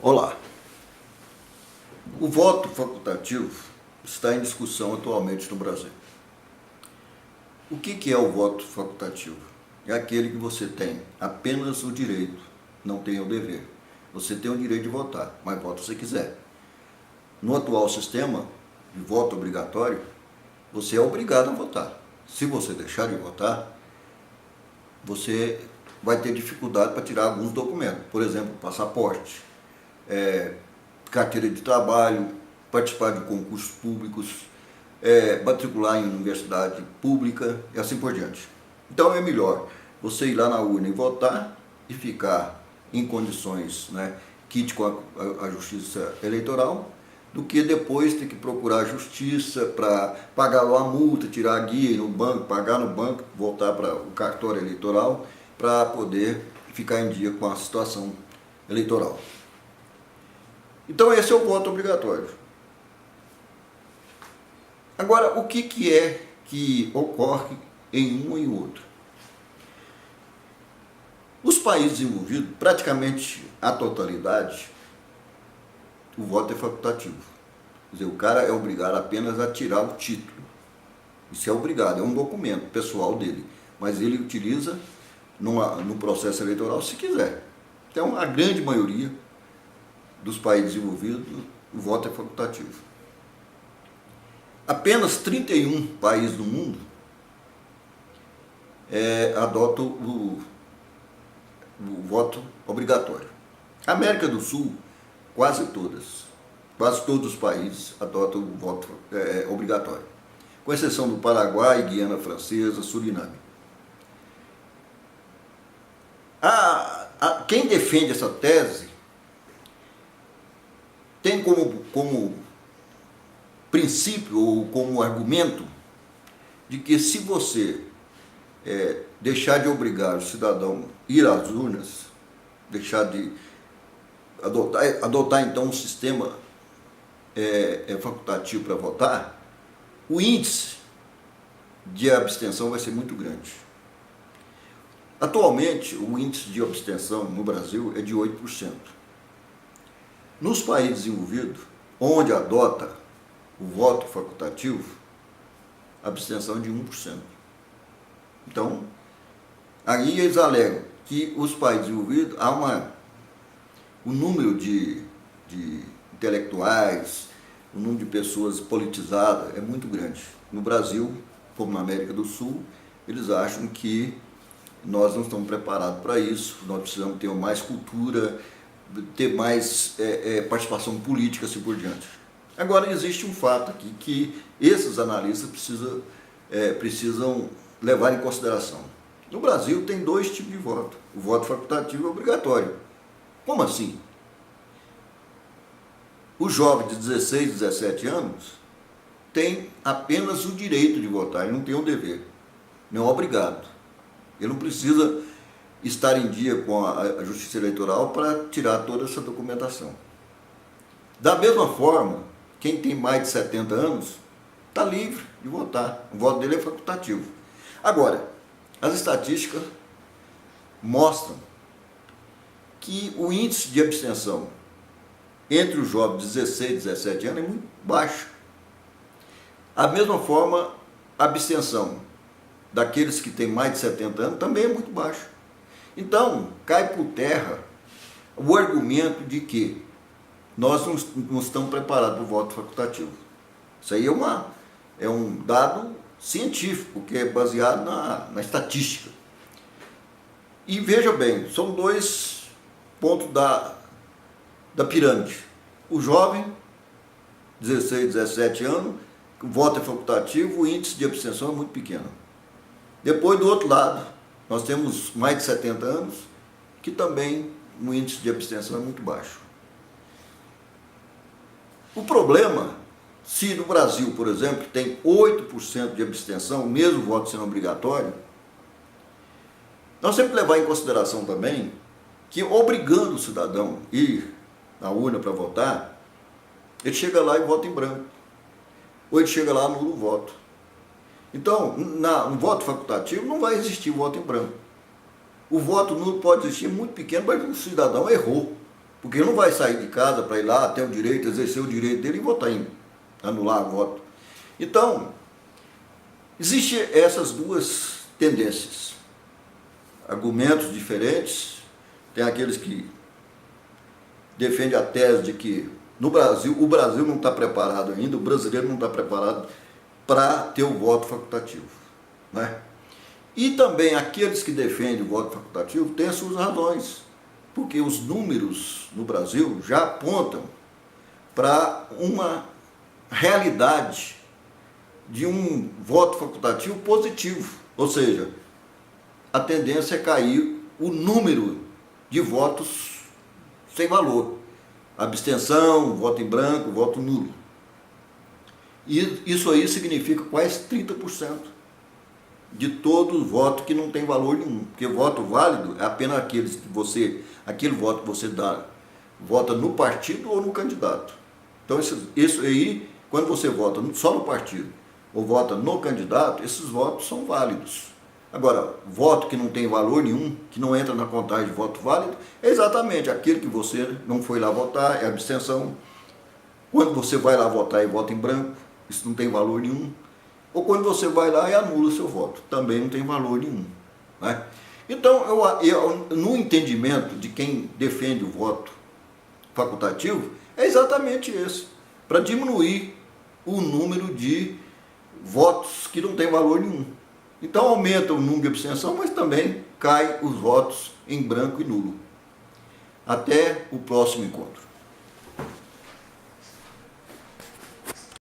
Olá, o voto facultativo está em discussão atualmente no Brasil. O que é o voto facultativo? É aquele que você tem apenas o direito, não tem o dever. Você tem o direito de votar, mas vota se quiser. No atual sistema de voto obrigatório, você é obrigado a votar. Se você deixar de votar, você vai ter dificuldade para tirar alguns documentos, por exemplo, passaporte, carteira de trabalho, participar de concursos públicos, matricular em universidade pública e assim por diante. Então é melhor você ir lá na urna e votar e ficar em condições, quite com a justiça eleitoral, do que depois ter que procurar a justiça para pagar uma multa, tirar a guia no banco, pagar no banco, voltar para o cartório eleitoral para poder ficar em dia com a situação eleitoral. Então esse é o voto obrigatório. Agora, o que é que ocorre em um e outro? Os países envolvidos, praticamente a totalidade, o voto é facultativo. Quer dizer, o cara é obrigado apenas a tirar o título. Isso é obrigado, é um documento pessoal dele. Mas ele utiliza no processo eleitoral se quiser. Então, a grande maioria dos países envolvidos, o voto é facultativo. Apenas 31 países do mundo adotam o voto obrigatório. A América do Sul, quase todos os países adotam o voto obrigatório, com exceção do Paraguai, Guiana Francesa, Suriname. Quem defende essa tese tem como princípio ou como argumento de que se você deixar de obrigar o cidadão a ir às urnas, deixar de adotar então um sistema facultativo para votar, o índice de abstenção vai ser muito grande. Atualmente, o índice de abstenção no Brasil é de 8%. Nos países envolvidos, onde adota o voto facultativo, a abstenção é de 1%. Então, aí eles alegam que os países envolvidos, o número de intelectuais, o número de pessoas politizadas é muito grande. No Brasil, como na América do Sul, eles acham que nós não estamos preparados para isso, nós precisamos ter mais cultura, ter mais participação política, assim por diante. Agora, existe um fato aqui que esses analistas precisam levar em consideração. No Brasil tem dois tipos de voto, o voto facultativo e o obrigatório. Como assim? O jovem de 16, 17 anos tem apenas o direito de votar, ele não tem o dever, não é obrigado. Ele não precisa estar em dia com a Justiça Eleitoral para tirar toda essa documentação. Da mesma forma, quem tem mais de 70 anos está livre de votar. O voto dele é facultativo. Agora, as estatísticas mostram que o índice de abstenção entre os jovens de 16 e 17 anos é muito baixo. Da mesma forma, a abstenção daqueles que têm mais de 70 anos também é muito baixo. Então, cai por terra o argumento de que nós não estamos preparados para o voto facultativo. Isso aí é um dado científico, que é baseado na estatística. E veja bem, são dois pontos da pirâmide. O jovem, 16, 17 anos, o voto é facultativo, o índice de abstenção é muito pequeno. Depois, do outro lado, nós temos mais de 70 anos, que também o índice de abstenção é muito baixo. O problema, se no Brasil, por exemplo, tem 8% de abstenção, mesmo o voto sendo obrigatório, nós temos que levar em consideração também que, obrigando o cidadão a ir na urna para votar, ele chega lá e vota em branco. Ou ele chega lá e anula o voto. Então, no voto facultativo não vai existir o voto em branco. O voto nulo pode existir muito pequeno, mas o cidadão errou. Porque ele não vai sair de casa para ir lá, ter o direito, exercer o direito dele e votar em anular o voto. Então, existem essas duas tendências, argumentos diferentes. Tem aqueles que defendem a tese de que no Brasil, o Brasil não está preparado ainda, o brasileiro não está preparado para ter o voto facultativo, né? E também aqueles que defendem o voto facultativo têm as suas razões, porque os números no Brasil já apontam para uma realidade de um voto facultativo positivo, ou seja, a tendência é cair o número de votos sem valor, abstenção, voto em branco, voto nulo. E isso aí significa quase 30% de todo o voto que não tem valor nenhum, porque voto válido é apenas aquele voto que você dá, vota no partido ou no candidato. Então isso aí, quando você vota só no partido ou vota no candidato, esses votos são válidos. Agora, voto que não tem valor nenhum, que não entra na contagem de voto válido, é exatamente aquele que você não foi lá votar, é abstenção. Quando você vai lá votar e vota em branco, isso não tem valor nenhum. Ou quando você vai lá e anula o seu voto, também não tem valor nenhum, né? Então, no entendimento de quem defende o voto facultativo, é exatamente esse, para diminuir o número de votos que não tem valor nenhum. Então aumenta o número de abstenção, mas também cai os votos em branco e nulo. Até o próximo encontro.